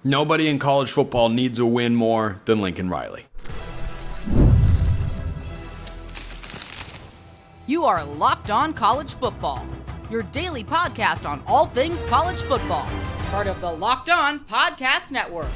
Nobody in college football needs a win more than Lincoln Riley. You are Locked On College Football, your daily podcast on all things college football. Part of the Locked On Podcast Network,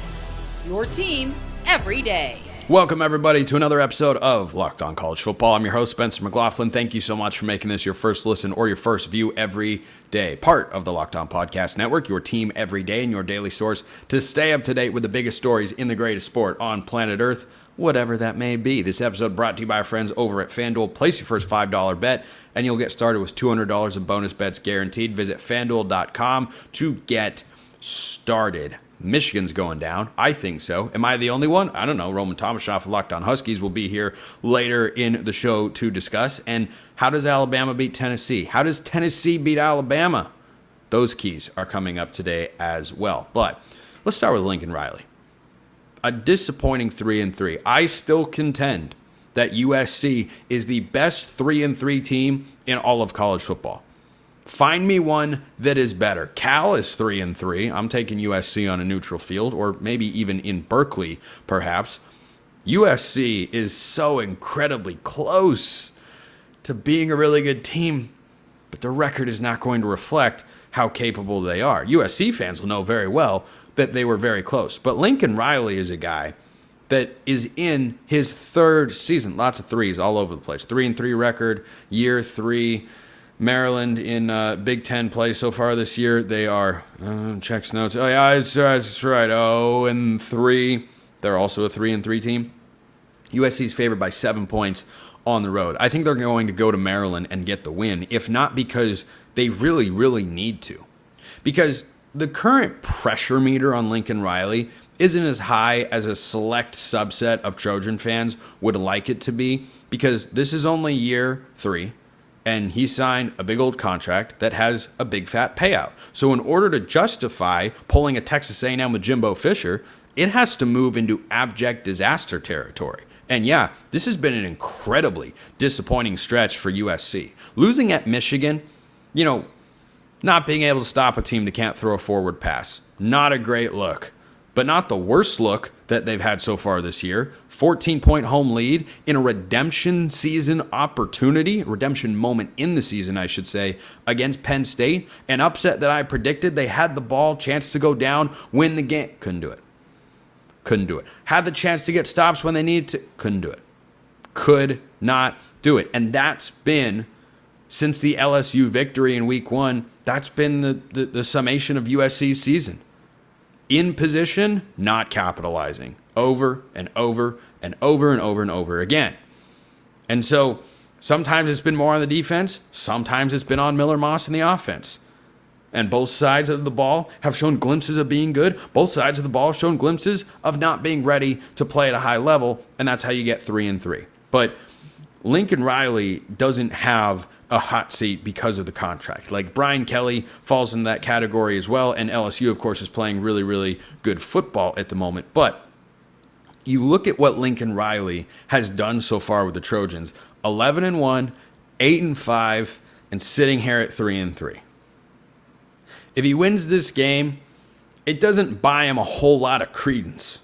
your team every day. Welcome, everybody, to another episode of Locked On College Football. I'm your host, Spencer McLaughlin. Thank you so much for making this your first listen or your first view every day. Part of the Locked On Podcast Network, your team every day and your daily source to stay up to date with the biggest stories in the greatest sport on planet Earth, whatever that may be. This episode brought to you by our friends over at FanDuel. Place your first $5 bet, and you'll get started with $200 in bonus bets guaranteed. Visit FanDuel.com to get started. Michigan's going down. I think so. Am I the only one? I don't know. Roman Tomashoff of Locked On Huskies will be here later in the show to discuss. And how does Alabama beat Tennessee? How does Tennessee beat Alabama? Those keys are coming up today as well. But let's start with Lincoln Riley. A disappointing 3-3. I still contend that USC is the best 3-3 team in all of college football. Find me one that is better. Cal is 3-3. I'm taking USC on a neutral field, or maybe even in Berkeley, perhaps. USC is so incredibly close to being a really good team, but the record is not going to reflect how capable they are. USC fans will know very well that they were very close, but Lincoln Riley is a guy that is in his third season. Lots of threes all over the place. 3-3 record, year 3. Maryland in Big Ten play so far this year. They are, checks notes. Oh, yeah, it's right. 0-3. They're also a 3-3 team. USC is favored by 7 points on the road. I think they're going to go to Maryland and get the win, if not because they really, really need to. Because the current pressure meter on Lincoln Riley isn't as high as a select subset of Trojan fans would like it to be, because this is only year 3. And he signed a big old contract that has a big fat payout. So in order to justify pulling a Texas A&M with Jimbo Fisher, it has to move into abject disaster territory. And yeah, this has been an incredibly disappointing stretch for USC. Losing at Michigan, not being able to stop a team that can't throw a forward pass. Not a great look, but not the worst look that they've had so far this year. 14-point home lead in a redemption season opportunity, redemption moment in the season, I should say, against Penn State. An upset that I predicted. They had the ball, chance to go down, win the game. Couldn't do it. Had the chance to get stops when they needed to. Couldn't do it. Could not do it. And that's been, since the LSU victory in week 1, that's been the summation of USC's season. In position, not capitalizing. Over and over and over and over and over again. And so sometimes it's been more on the defense. Sometimes it's been on Miller Moss in the offense. And both sides of the ball have shown glimpses of being good. Both sides of the ball have shown glimpses of not being ready to play at a high level. And that's how you get 3-3. But Lincoln Riley doesn't have a hot seat because of the contract. Like Brian Kelly falls in that category as well, and LSU, of course, is playing really, really good football at the moment. But you look at what Lincoln Riley has done so far with the Trojans: 11-1, 8-5, and sitting here at 3-3. If he wins this game, it doesn't buy him a whole lot of credence.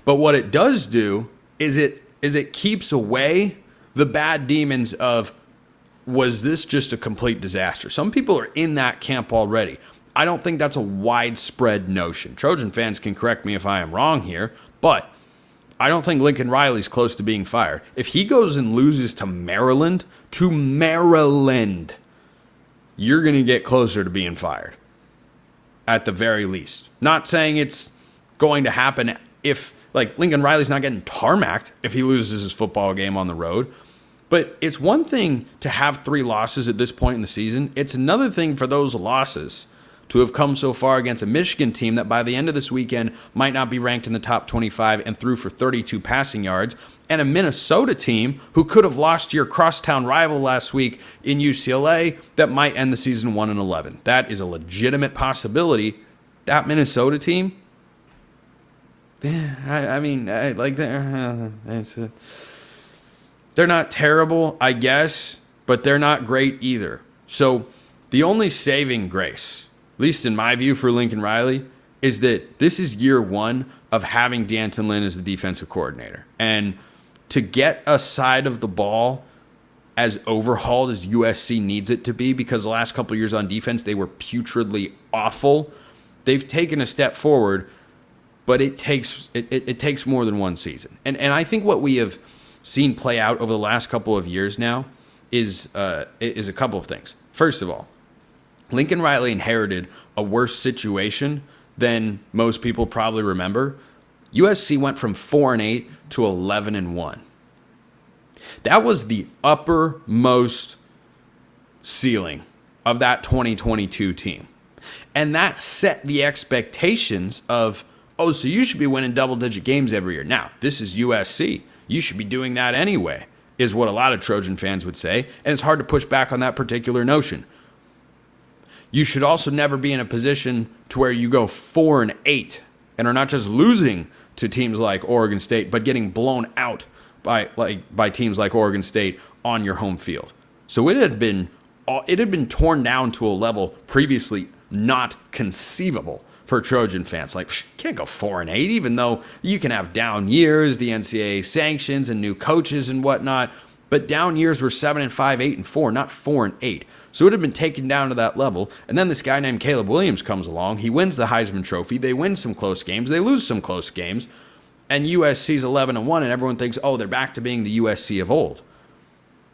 But what it does do is it keeps away the bad demons of, was this just a complete disaster? Some people are in that camp already. I don't think that's a widespread notion. Trojan fans can correct me if I am wrong here, but I don't think Lincoln Riley's close to being fired. If he goes and loses to Maryland, you're going to get closer to being fired, at the very least. Not saying it's going to happen if, Lincoln Riley's not getting tarmacked if he loses his football game on the road. But it's one thing to have 3 losses at this point in the season. It's another thing for those losses to have come so far against a Michigan team that by the end of this weekend might not be ranked in the top 25 and threw for 32 passing yards, and a Minnesota team who could have lost to your crosstown rival last week in UCLA that might end the season 1-11. That is a legitimate possibility. That Minnesota team, they're not terrible, I guess, but they're not great either. So the only saving grace, at least in my view, for Lincoln Riley is that this is year one of having D'Anton Lynn as the defensive coordinator. And to get a side of the ball as overhauled as USC needs it to be, because the last couple of years on defense, they were putridly awful. They've taken a step forward, but it takes more than one season. And I think what we have seen play out over the last couple of years now is a couple of things. First of all, Lincoln Riley inherited a worse situation than most people probably remember. USC went from 4-8 to 11-1. That was the uppermost ceiling of that 2022 team. And that set the expectations of, oh, so you should be winning double-digit games every year. Now, this is USC. You should be doing that anyway, is what a lot of Trojan fans would say. And it's hard to push back on that particular notion. You should also never be in a position to where you go 4-8 and are not just losing to teams like Oregon State, but getting blown out by teams like Oregon State on your home field. So it had been torn down to a level previously not conceivable for Trojan fans. Like, can't go 4-8, even though you can have down years, the NCAA sanctions and new coaches and whatnot. But down years were 7-5, 8-4, not 4-8. So it had been taken down to that level. And then this guy named Caleb Williams comes along. He wins the Heisman Trophy. They win some close games. They lose some close games. And USC's 11-1, and everyone thinks, oh, they're back to being the USC of old.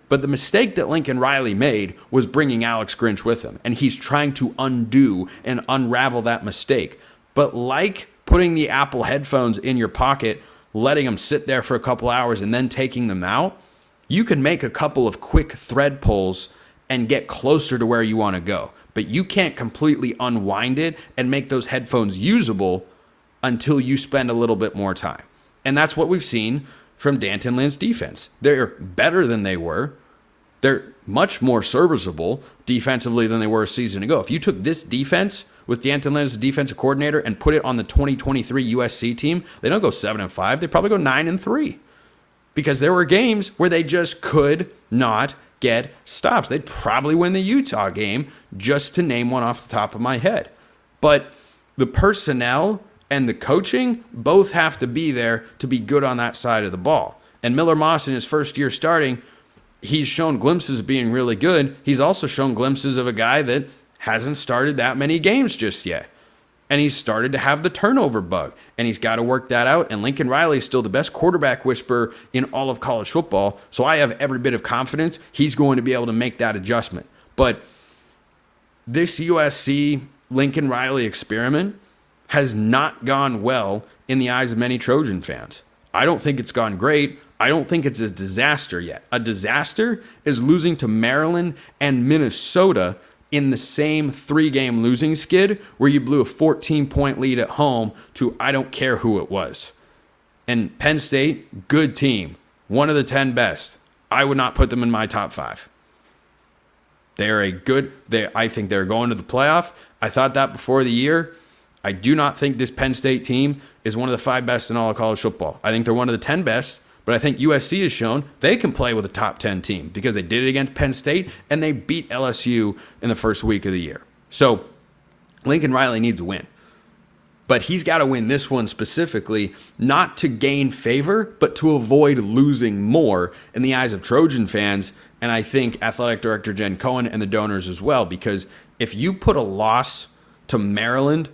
But the mistake that Lincoln Riley made was bringing Alex Grinch with him. And he's trying to undo and unravel that mistake. But like putting the Apple headphones in your pocket, letting them sit there for a couple hours, and then taking them out, you can make a couple of quick thread pulls and get closer to where you want to go. But you can't completely unwind it and make those headphones usable until you spend a little bit more time. And that's what we've seen from D'Anton Lynn's defense. They're better than they were. They're much more serviceable defensively than they were a season ago. If you took this defense with D'Anton Lynn as the defensive coordinator and put it on the 2023 USC team, they don't go 7-5. They probably go 9-3. Because there were games where they just could not get stops. They'd probably win the Utah game, just to name one off the top of my head. But the personnel and the coaching both have to be there to be good on that side of the ball. And Miller Moss, in his first year starting, he's shown glimpses of being really good. He's also shown glimpses of a guy that hasn't started that many games just yet. And he's started to have the turnover bug. And he's got to work that out. And Lincoln Riley is still the best quarterback whisperer in all of college football. So I have every bit of confidence he's going to be able to make that adjustment. But this USC Lincoln Riley experiment has not gone well in the eyes of many Trojan fans. I don't think it's gone great. I don't think it's a disaster yet. A disaster is losing to Maryland and Minnesota in the same 3-game losing skid where you blew a 14-point lead at home to I don't care who it was. And Penn State, good team. One of the 10 best. I would not put them in my top 5. I think they're going to the playoff. I thought that before the year. I do not think this Penn State team is one of the 5 best in all of college football. I think they're one of the 10 best, but I think USC has shown they can play with a top 10 team because they did it against Penn State and they beat LSU in the first week of the year. So Lincoln Riley needs a win. But he's got to win this one specifically, not to gain favor, but to avoid losing more in the eyes of Trojan fans, and I think athletic director Jen Cohen and the donors as well, because if you put a loss to Maryland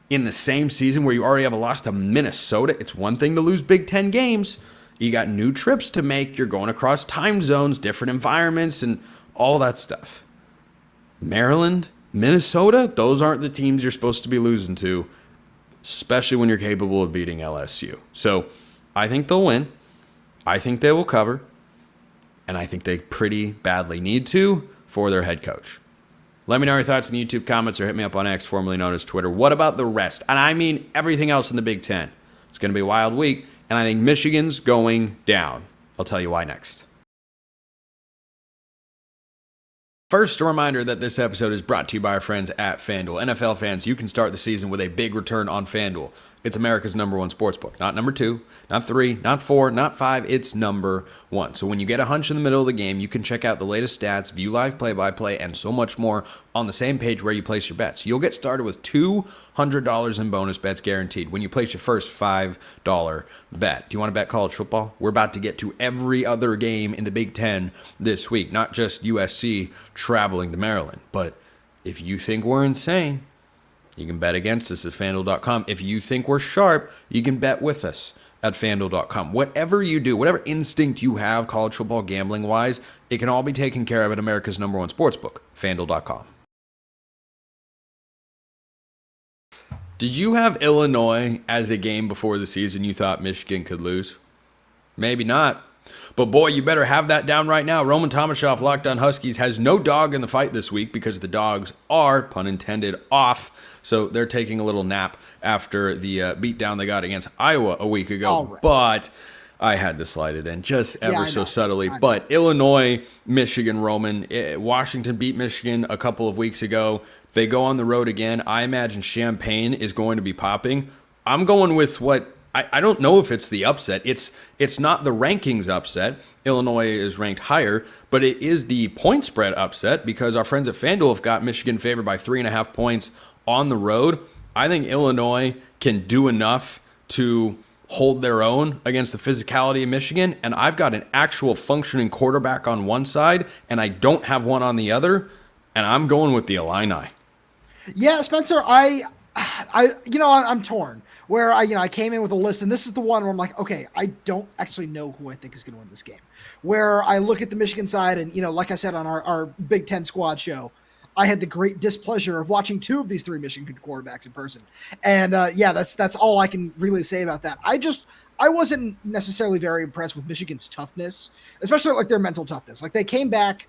in the same season where you already have a loss to Minnesota, it's one thing to lose Big Ten games. You got new trips to make. You're going across time zones, different environments, and all that stuff. Maryland, Minnesota, those aren't the teams you're supposed to be losing to, especially when you're capable of beating LSU. So I think they'll win. I think they will cover. And I think they pretty badly need to for their head coach. Let me know your thoughts in the YouTube comments or hit me up on X, formerly known as Twitter. What about the rest? And I mean everything else in the Big Ten. It's going to be a wild week, and I think Michigan's going down. I'll tell you why next. First, a reminder that this episode is brought to you by our friends at FanDuel. NFL fans, you can start the season with a big return on FanDuel. It's America's #1 sportsbook. Not number 2, not 3, not 4, not 5. It's number 1. So when you get a hunch in the middle of the game, you can check out the latest stats, view live play-by-play, and so much more on the same page where you place your bets. You'll get started with $200 in bonus bets guaranteed when you place your first $5 bet. Do you want to bet college football? We're about to get to every other game in the Big Ten this week, not just USC traveling to Maryland. But if you think we're insane, you can bet against us at FanDuel.com. If you think we're sharp, you can bet with us at FanDuel.com. Whatever you do, whatever instinct you have college football gambling-wise, it can all be taken care of at America's #1 sportsbook, FanDuel.com. Did you have Illinois as a game before the season you thought Michigan could lose? Maybe not. But boy, you better have that down right now. Roman Tomashoff, Locked On Huskies, has no dog in the fight this week because the dogs are, pun intended, off. So they're taking a little nap after the beatdown they got against Iowa a week ago. Right. But I had to slide it in just ever so subtly. But Illinois, Michigan, Roman, Washington beat Michigan a couple of weeks ago. They go on the road again. I imagine Champaign is going to be popping. I'm going with what I don't know if it's the upset. It's not the rankings upset. Illinois is ranked higher, but it is the point spread upset because our friends at FanDuel have got Michigan favored by 3.5 points on the road. I think Illinois can do enough to hold their own against the physicality of Michigan, and I've got an actual functioning quarterback on one side, and I don't have one on the other, and I'm going with the Illini. Yeah, Spencer, I'm torn. Where I came in with a list, and this is the one where I'm like, okay, I don't actually know who I think is going to win this game. Where I look at the Michigan side, and like I said on our Big Ten squad show, I had the great displeasure of watching 2 of these 3 Michigan quarterbacks in person, and that's all I can really say about that. I wasn't necessarily very impressed with Michigan's toughness, especially like their mental toughness. Like they came back,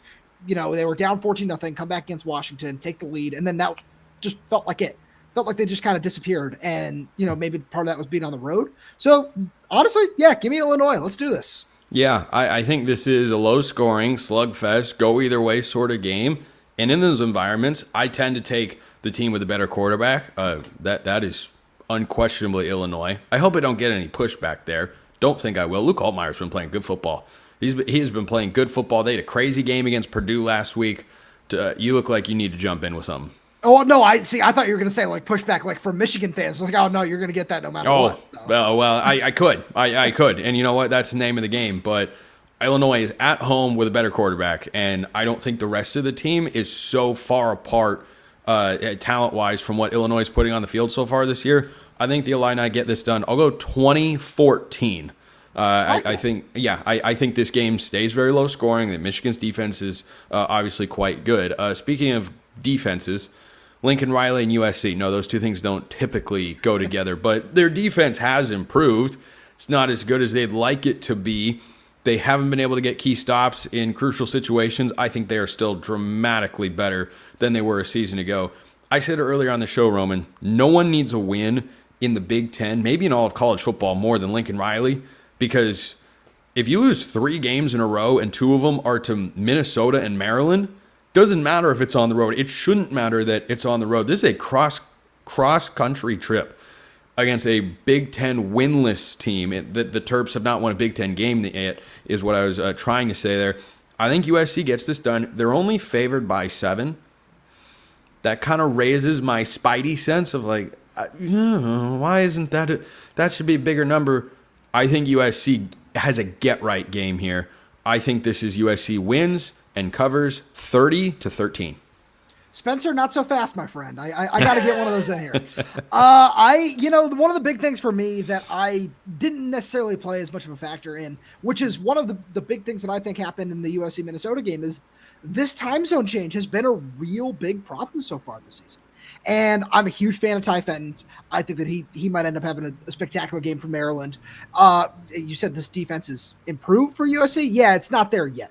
they were down 14-0, come back against Washington, take the lead, and then that just felt like it. Felt like they just kind of disappeared, and maybe part of that was being on the road. So honestly, yeah, give me Illinois. Let's do this. Yeah, I think this is a low-scoring slugfest, go either way sort of game. And in those environments, I tend to take the team with a better quarterback. That is unquestionably Illinois. I hope I don't get any pushback there. Don't think I will. Luke Altmaier's been playing good football. He's been playing good football. They had a crazy game against Purdue last week. You look like you need to jump in with something. Oh, no, I thought you were going to say, like, pushback, like, from Michigan fans. I was like, oh, no, you're going to get that no matter what. So. Well, I could. I could. And you know what? That's the name of the game. But Illinois is at home with a better quarterback, and I don't think the rest of the team is so far apart talent-wise from what Illinois is putting on the field so far this year. I think the Illini get this done. I'll go 20-14. I think this game stays very low scoring. That Michigan's defense is obviously quite good. Speaking of defenses, Lincoln Riley and USC. No, those two things don't typically go together, but their defense has improved. It's not as good as they'd like it to be. They haven't been able to get key stops in crucial situations. I think they are still dramatically better than they were a season ago. I said earlier on the show, Roman, no one needs a win in the Big Ten, maybe in all of college football, more than Lincoln Riley, because if you lose 3 games in a row and 2 of them are to Minnesota and Maryland, doesn't matter if it's on the road. It shouldn't matter that it's on the road. This is a cross-country trip against a Big Ten winless team. The Terps have not won a Big Ten game yet, is what I was trying to say there. I think USC gets this done. They're only favored by 7. That kind of raises my spidey sense of like, why isn't that that should be a bigger number. I think USC has a get-right game here. I think this is USC wins and covers 30-13. Spencer, not so fast, my friend. I got to get one of those in here. One of the big things for me that I didn't necessarily play as much of a factor in, which is one of the big things that I think happened in the USC Minnesota game, is this time zone change has been a real big problem so far this season. And I'm a huge fan of Ty Fenton's. I think that he might end up having a spectacular game for Maryland. You said this defense is improved for USC. Yeah, it's not there yet.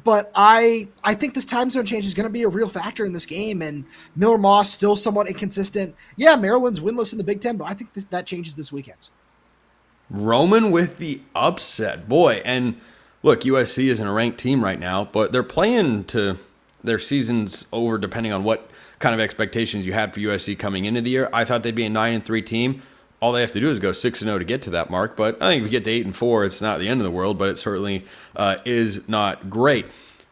But I think this time zone change is going to be a real factor in this game, and Miller Moss still somewhat inconsistent. Yeah, Maryland's winless in the Big Ten, but I think that changes this weekend. Roman with the upset, boy. And look, USC isn't a ranked team right now, but they're playing to their season's over depending on what kind of expectations you had for USC coming into the year. I thought they'd be a 9-3 team. all they have to do is go 6-0 to get to that mark. But I think if we get to 8-4, it's not the end of the world, but it certainly is not great.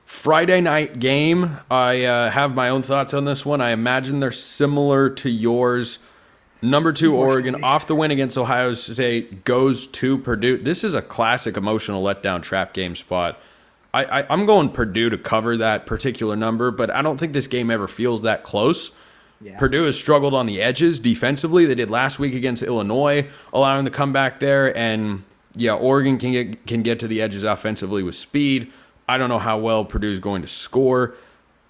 Friday night game, I have my own thoughts on this one. I imagine they're similar to yours. Number 2, Oregon, off the win against Ohio State, goes to Purdue. This is a classic emotional letdown trap game spot. I'm going Purdue to cover that particular number, but I don't think this game ever feels that close. Yeah. Purdue has struggled on the edges defensively. They did last week against Illinois, allowing the comeback there. And, yeah, Oregon can get to the edges offensively with speed. I don't know how well Purdue is going to score,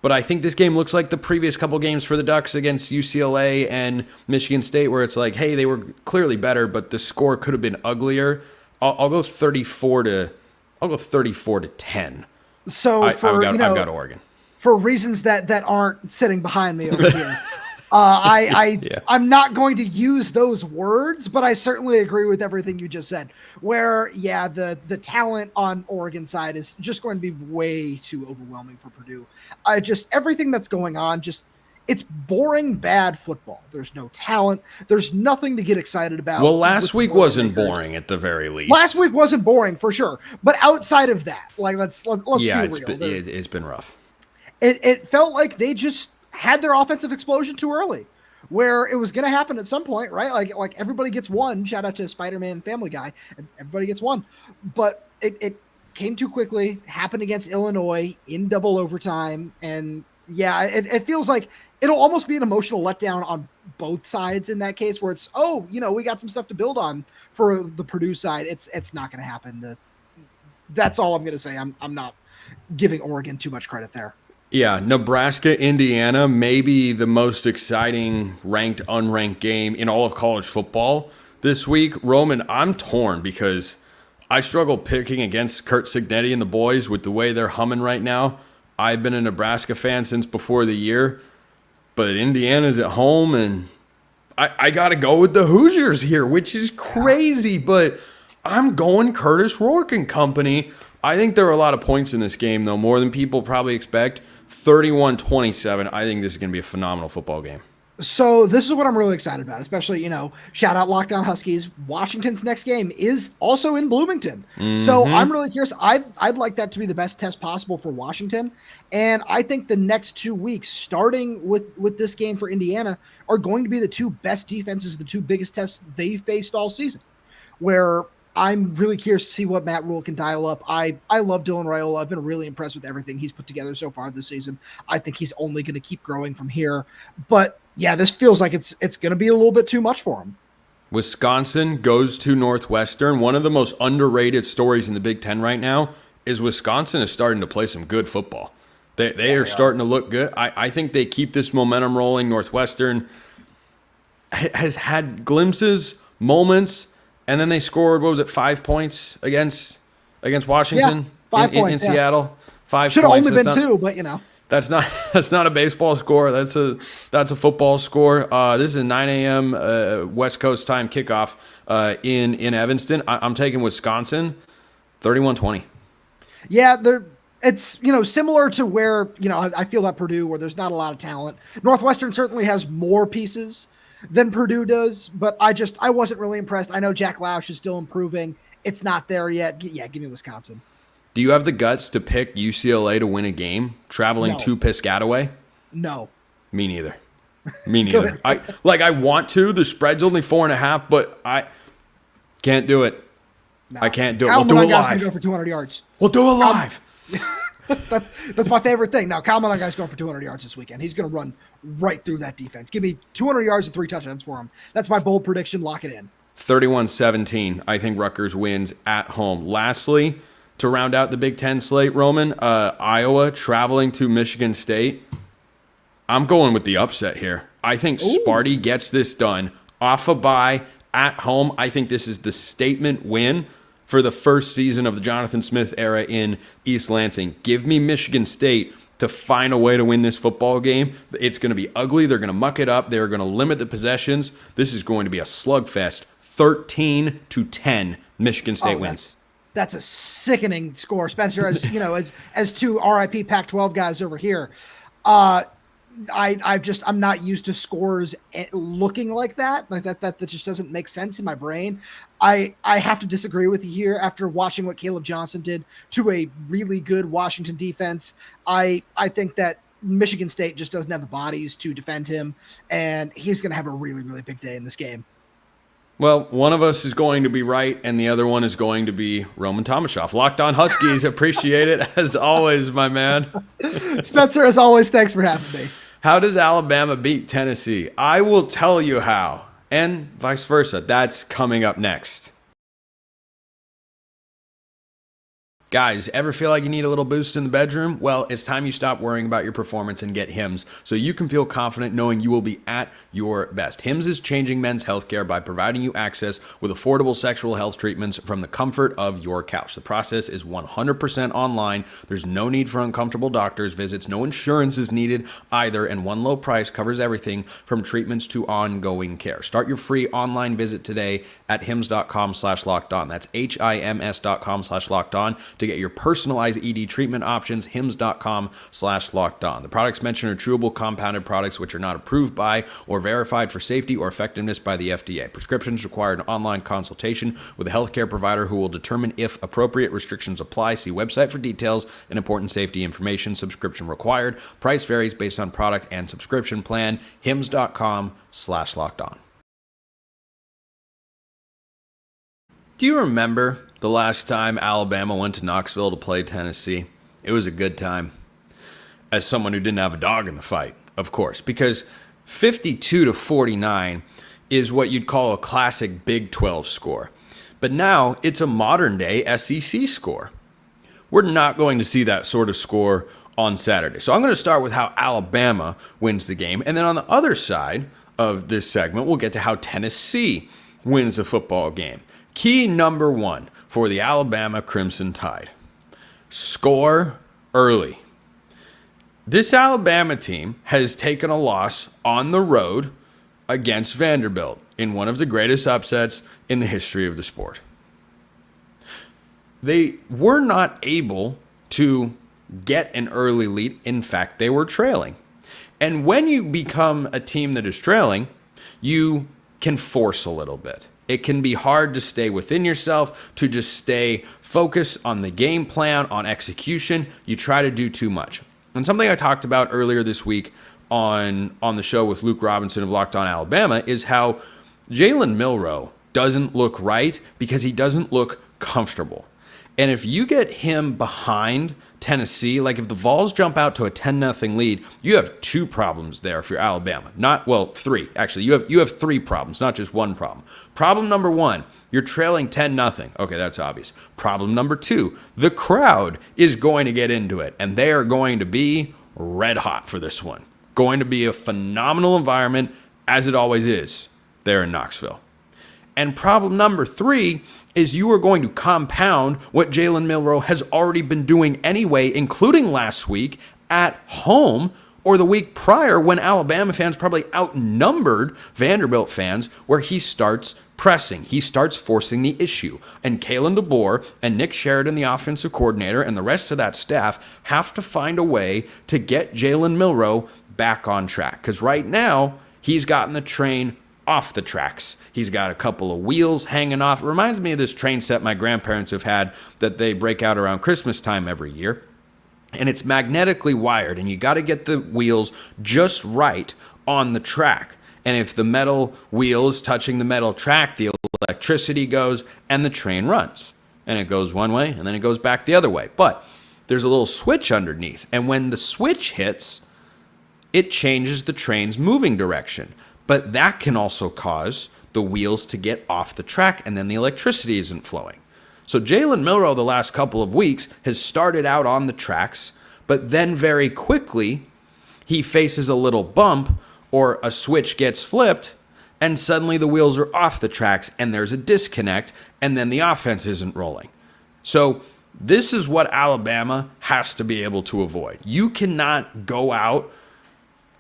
but I think this game looks like the previous couple games for the Ducks against UCLA and Michigan State, where it's like, hey, they were clearly better, but the score could have been uglier. I'll go 34 to 10. So I've got Oregon for reasons that aren't sitting behind me over here. I'm not going to use those words, but I certainly agree with everything you just said. Where, yeah, the talent on Oregon side is just going to be way too overwhelming for Purdue. Everything that's going on, it's boring, bad football. There's no talent. There's nothing to get excited about. Well, last week wasn't boring at the very least. Last week wasn't boring for sure, but outside of that, like let's be real. It's been rough. It felt like they just had their offensive explosion too early, where it was going to happen at some point, right? Like everybody gets one. Shout out to Spider-Man Family Guy. Everybody gets one, but it came too quickly. Happened against Illinois in double overtime, and yeah, it feels like it'll almost be an emotional letdown on both sides in that case, where it's we got some stuff to build on for the Purdue side. It's not going to happen. That's all I'm going to say. I'm not giving Oregon too much credit there. Yeah, Nebraska, Indiana, maybe the most exciting ranked, unranked game in all of college football this week. Roman, I'm torn because I struggle picking against Kurt Cignetti and the boys with the way they're humming right now. I've been a Nebraska fan since before the year, but Indiana's at home, and I got to go with the Hoosiers here, which is crazy, but I'm going Curtis Rourke and company. I think there are a lot of points in this game, though, more than people probably expect. 31-27. I think this is going to be a phenomenal football game. So this is what I'm really excited about, especially, shout out Locked On Huskies. Washington's next game is also in Bloomington. Mm-hmm. So I'm really curious. I'd like that to be the best test possible for Washington. And I think the next 2 weeks, starting with this game for Indiana, are going to be the two best defenses, the two biggest tests they faced all season, where I'm really curious to see what Matt Rule can dial up. I love Dylan Raiola. I've been really impressed with everything he's put together so far this season. I think he's only going to keep growing from here. But yeah, this feels like it's going to be a little bit too much for him. Wisconsin goes to Northwestern. One of the most underrated stories in the Big Ten right now is Wisconsin is starting to play some good football. They are starting to look good. I think they keep this momentum rolling. Northwestern has had glimpses, moments, and then they scored, 5 points against Washington? Yeah, 5 points in Seattle. 5 Should have points. only been 2, but That's not a baseball score. That's a football score. This is a 9 a.m. West Coast time kickoff in Evanston. I'm taking Wisconsin, 31-20. Yeah, it's similar to where I feel at Purdue, where there's not a lot of talent. Northwestern certainly has more pieces than Purdue does, but I wasn't really impressed. I know Jack Lausch is still improving. It's not there yet. Yeah, give me Wisconsin. Do you have the guts to pick UCLA to win a game traveling to Piscataway? No. Me neither. I want to. The spread's only 4.5, but I can't do it. No. I can't do it. Kyle We'll do it Monanga's live. gonna go for 200 yards. We'll do it live. That's my favorite thing. Now, Kyle Monanga's going for 200 yards this weekend. He's going to run right through that defense. Give me 200 yards and 3 touchdowns for him. That's my bold prediction. Lock it in. 31-17. I think Rutgers wins at home. Lastly, to round out the Big Ten slate, Roman, Iowa traveling to Michigan State. I'm going with the upset here. I think Sparty gets this done off a bye at home. I think this is the statement win for the first season of the Jonathan Smith era in East Lansing. Give me Michigan State to find a way to win this football game. It's going to be ugly. They're going to muck it up. They're going to limit the possessions. This is going to be a slugfest. 13-10, Michigan State wins. That's a sickening score, Spencer. As as two RIP Pac-12 guys over here. I'm not used to scores looking like that. Like that just doesn't make sense in my brain. I have to disagree with you here after watching what Caleb Johnson did to a really good Washington defense. I think that Michigan State just doesn't have the bodies to defend him, and he's going to have a really, really big day in this game. Well, one of us is going to be right, and the other one is going to be Roman Tomashoff. Locked On Huskies, appreciate it as always, my man. Spencer, as always, thanks for having me. How does Alabama beat Tennessee? I will tell you how, and vice versa. That's coming up next. Guys, ever feel like you need a little boost in the bedroom? Well, it's time you stop worrying about your performance and get HIMSS so you can feel confident knowing you will be at your best. HIMSS is changing men's healthcare by providing you access with affordable sexual health treatments from the comfort of your couch. The process is 100% online. There's no need for uncomfortable doctor's visits. No insurance is needed either, and one low price covers everything from treatments to ongoing care. Start your free online visit today at hims.com/lockedon. That's HIMS.com/lockedon. To get your personalized ED treatment options, hims.com/lockedon. The products mentioned are chewable compounded products which are not approved by or verified for safety or effectiveness by the FDA. Prescriptions require an online consultation with a healthcare provider who will determine if appropriate restrictions apply. See website for details and important safety information. Subscription required. Price varies based on product and subscription plan. hims.com/lockedon. Do you remember the last time Alabama went to Knoxville to play Tennessee? It was a good time. As someone who didn't have a dog in the fight, of course, because 52-49 is what you'd call a classic Big 12 score. But now it's a modern day SEC score. We're not going to see that sort of score on Saturday. So I'm going to start with how Alabama wins the game. And then on the other side of this segment, we'll get to how Tennessee wins the football game. Key number one for the Alabama Crimson Tide: score early. This Alabama team has taken a loss on the road against Vanderbilt in one of the greatest upsets in the history of the sport. They were not able to get an early lead. In fact, they were trailing. And when you become a team that is trailing, you can force a little bit. It can be hard to stay within yourself, to just stay focused on the game plan, on execution. You try to do too much. And something I talked about earlier this week on the show with Luke Robinson of Locked On Alabama is how Jalen Milroe doesn't look right because he doesn't look comfortable. And if you get him behind Tennessee, like if the Vols jump out to a 10-0 lead, you have two problems there if you're Alabama. Three. Actually, you have three problems, not just one problem. Problem number one, you're trailing 10-0. Okay, that's obvious. Problem number two, the crowd is going to get into it, and they are going to be red hot for this one. Going to be a phenomenal environment, as it always is, there in Knoxville. And problem number three is you are going to compound what Jalen Milroe has already been doing anyway, including last week at home or the week prior when Alabama fans probably outnumbered Vanderbilt fans, where he starts pressing. He starts forcing the issue. And Kalen DeBoer and Nick Sheridan, the offensive coordinator, and the rest of that staff have to find a way to get Jalen Milroe back on track. Because right now, he's gotten the train off the tracks. He's got a couple of wheels hanging off. It reminds me of this train set my grandparents have had that they break out around Christmas time every year. And it's magnetically wired, and you got to get the wheels just right on the track. And if the metal wheel is touching the metal track, the electricity goes and the train runs. And it goes one way and then it goes back the other way. But there's a little switch underneath. And when the switch hits, it changes the train's moving direction. But that can also cause the wheels to get off the track, and then the electricity isn't flowing. So Jalen Milroe the last couple of weeks has started out on the tracks, but then very quickly he faces a little bump or a switch gets flipped, and suddenly the wheels are off the tracks and there's a disconnect, and then the offense isn't rolling. So this is what Alabama has to be able to avoid. You cannot go out,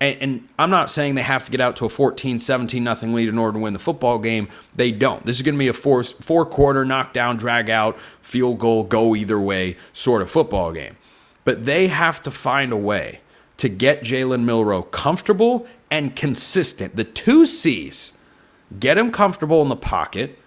and I'm not saying they have to get out to a 14-17-0 lead in order to win the football game. They don't. This is going to be a four-quarter knockdown, drag-out, field goal, go either way sort of football game. But they have to find a way to get Jalen Milroe comfortable and consistent. The 2 C's. Get him comfortable in the pocket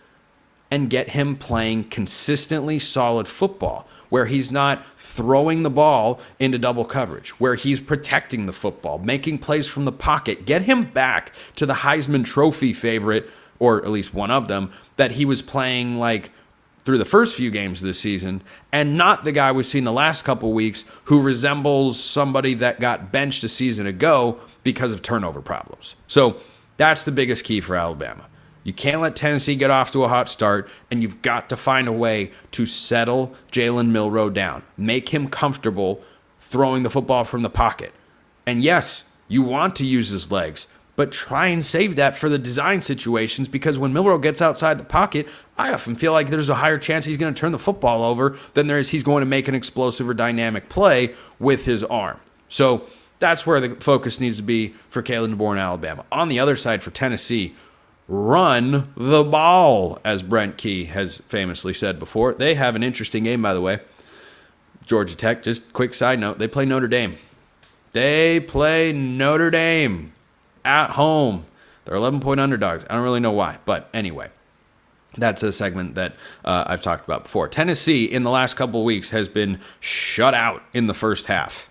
and get him playing consistently solid football, where he's not throwing the ball into double coverage, where he's protecting the football, making plays from the pocket. Get him back to the Heisman Trophy favorite, or at least one of them, that he was playing like through the first few games of the season, and not the guy we've seen the last couple weeks who resembles somebody that got benched a season ago because of turnover problems. So that's the biggest key for Alabama. You can't let Tennessee get off to a hot start, and you've got to find a way to settle Jalen Milroe down. Make him comfortable throwing the football from the pocket. And yes, you want to use his legs, but try and save that for the design situations, because when Milroe gets outside the pocket, I often feel like there's a higher chance he's going to turn the football over than there is he's going to make an explosive or dynamic play with his arm. So that's where the focus needs to be for Kalen DeBoer in Alabama. On the other side for Tennessee, run the ball, as Brent Key has famously said before. They have an interesting game, by the way. Georgia Tech, just quick side note, they play Notre Dame. At home. They're 11-point underdogs. I don't really know why, but anyway, that's a segment that I've talked about before. Tennessee, in the last couple of weeks, has been shut out in the first half.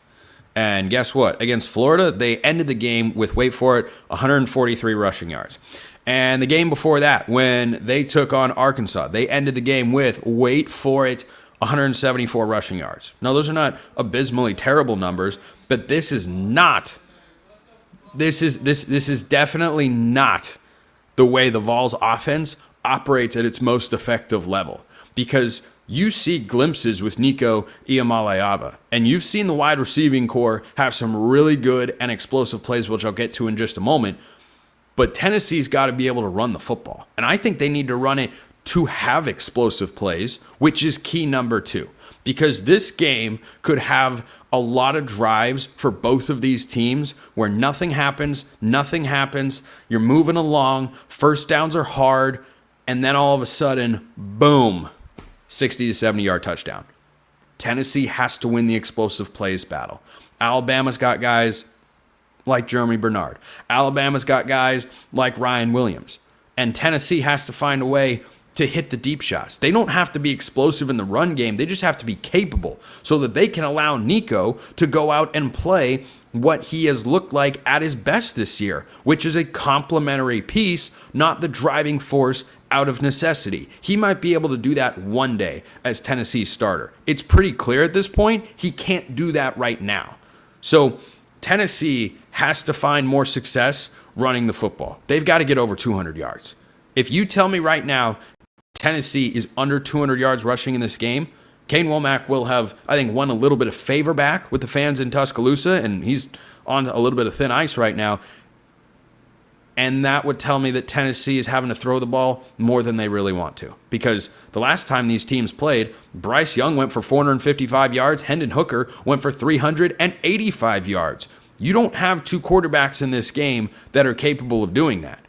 And guess what? Against Florida, they ended the game with, wait for it, 143 rushing yards. And the game before that, when they took on Arkansas, they ended the game with, wait for it, 174 rushing yards. Now, those are not abysmally terrible numbers, but this is definitely not the way the Vols offense operates at its most effective level, because you see glimpses with Nico Iamaleava, and you've seen the wide receiving core have some really good and explosive plays, which I'll get to in just a moment. But Tennessee's got to be able to run the football, and I think they need to run it to have explosive plays, which is key number 2. Because this game could have a lot of drives for both of these teams where nothing happens, you're moving along, first downs are hard, and then all of a sudden, boom, 60 to 70-yard touchdown. Tennessee has to win the explosive plays battle. Alabama's got guys like Jeremy Bernard. Alabama's got guys like Ryan Williams. And Tennessee has to find a way to hit the deep shots. They don't have to be explosive in the run game. They just have to be capable so that they can allow Nico to go out and play what he has looked like at his best this year, which is a complementary piece, not the driving force out of necessity. He might be able to do that one day as Tennessee's starter. It's pretty clear at this point he can't do that right now. So Tennessee has to find more success running the football. They've got to get over 200 yards. If you tell me right now Tennessee is under 200 yards rushing in this game, Kane Womack will have, I think, won a little bit of favor back with the fans in Tuscaloosa, and he's on a little bit of thin ice right now. And that would tell me that Tennessee is having to throw the ball more than they really want to. Because the last time these teams played, Bryce Young went for 455 yards, Hendon Hooker went for 385 yards. You don't have 2 quarterbacks in this game that are capable of doing that.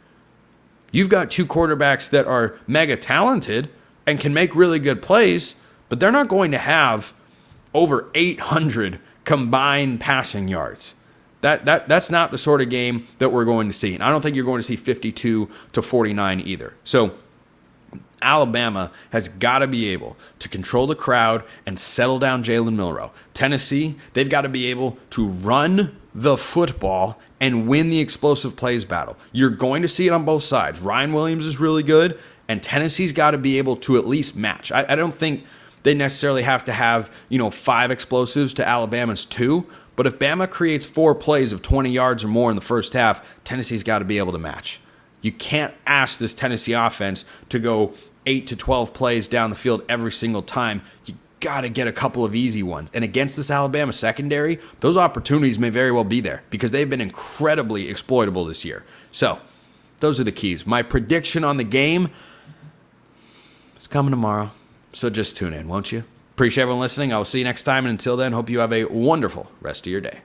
You've got 2 quarterbacks that are mega talented and can make really good plays, but they're not going to have over 800 combined passing yards. That's not the sort of game that we're going to see. And I don't think you're going to see 52 to 49 either. So Alabama has got to be able to control the crowd and settle down Jalen Milroe. Tennessee, they've got to be able to run the football and win the explosive plays battle. You're going to see it on both sides. Ryan Williams is really good, and Tennessee's got to be able to at least match. I don't think they necessarily have to have, 5 explosives to Alabama's 2, but if Bama creates 4 plays of 20 yards or more in the first half, Tennessee's got to be able to match. You can't ask this Tennessee offense to go 8 to 12 plays down the field every single time. You got to get a couple of easy ones. And against this Alabama secondary, those opportunities may very well be there because they've been incredibly exploitable this year. So those are the keys. My prediction on the game is coming tomorrow. So just tune in, won't you? Appreciate everyone listening. I will see you next time. And until then, hope you have a wonderful rest of your day.